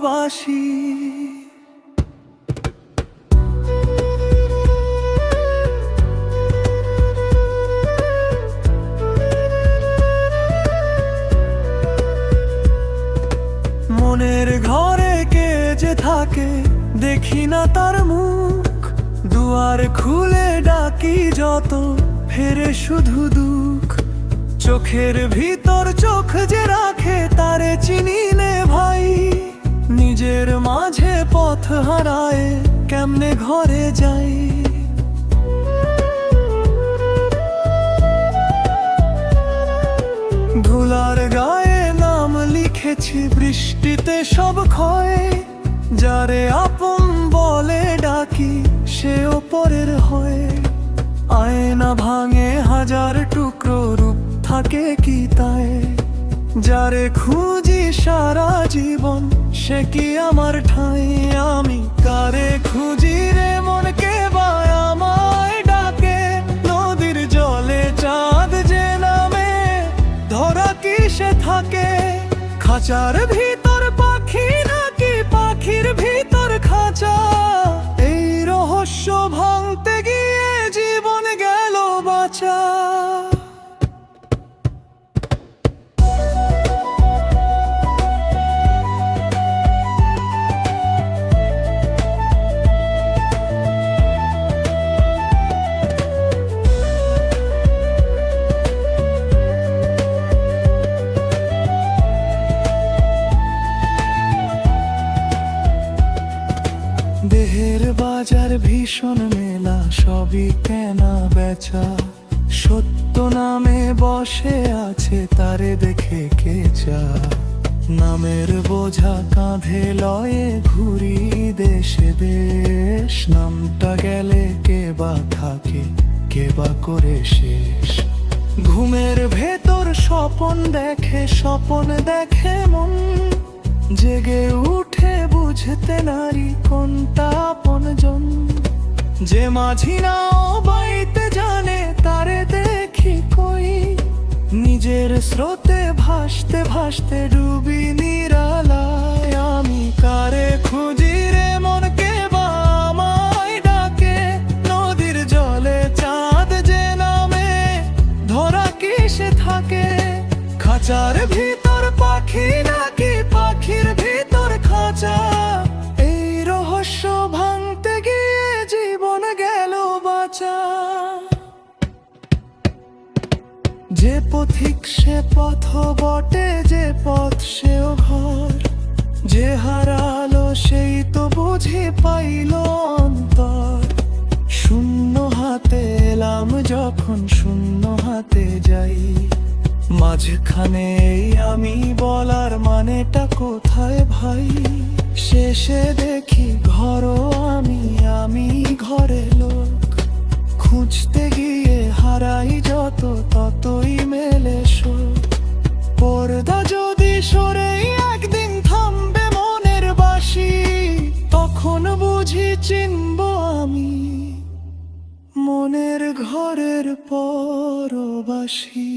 বাসি। মনের ঘরে কে যে থাকে দেখি না তার মুখ, দুয়ার খুলে ডাকি যত ফেরে শুধু দুঃখ। চোখের ভিতর চোখ যে রাখে তারে চিনিলে ভাই, নিজের মাঝে পথ হারায় কেমনে ঘরে যাই। ধুলার গায়ে নাম লিখেছি বৃষ্টিতে সব ক্ষয়, যারে আপন বলে ডাকি সে ওপরের হয়। আয়না ভাঙে হাজার টুকরো, রূপ থাকে কি তাই, যারে খুঁজি সারা জীবন সে কি আমার ঠাঁই। আমি কারে খুঁজি রে মনকে বায় আমায় ডাকে, নদীর জলে চাঁদ যে নামে ধরা কি সে থাকে। খাঁচার ভিতর পাখি নাকি পাখির ভিতর খাঁচা, এই রহস্য ভাঙতে গিয়ে জীবন গেল বাঁচা। দেহের বাজার ভীষণ মেলা, সবই কেনা বেচা। সত্য নামে বসে আছে তারে দেখে কে চা, নামের বোঝা কাঁধে লয়ে ঘুরি দেশে দেশ। নামটা গেলে কে বা থাকে কে বা করে শেষ। ঘুমের ভেতর স্বপন দেখে, স্বপন দেখে মন, জেগে উঠে বুঝতে নারী কোনটা আপনজন। যে মাঝি নাও বাইতে জানে তারে দেখি কই, নিজের স্রোতে ভাসতে ভাসতে ডুবি নিরালায়। আমি কারে খুঁজি রে মনকে বা আমায় ডাকে, নদীর জলে চাঁদ যে নামে ধরা কি সে থাকে। খাঁচার ভিতর পাখি নাকি পাখির ভিতর খাঁচা, এই রহস্য ভাঙতে গিয়ে জীবন গেল বাঁচা। যে পথিক সে পথ বটে, যে পথ সেও ঘর, যে হারালো সেই তো বুঝি পাইল অন্তর। শূন্য হাতে এলাম যখন শূন্য হাতে যাই, মাঝখানে এই আমি বলার মানেটা কোথায় ভাই। শেষে দেখি ঘরও আমি, আমি ঘরে লোক, খুঁজতে গিয়ে হারাই যত ততই মেলে শোক। পর্দা যদি সরেই একদিন থামবে মনের বাঁশি, তখন বুঝি চিনব আমি মনের ঘরের পরবাসী।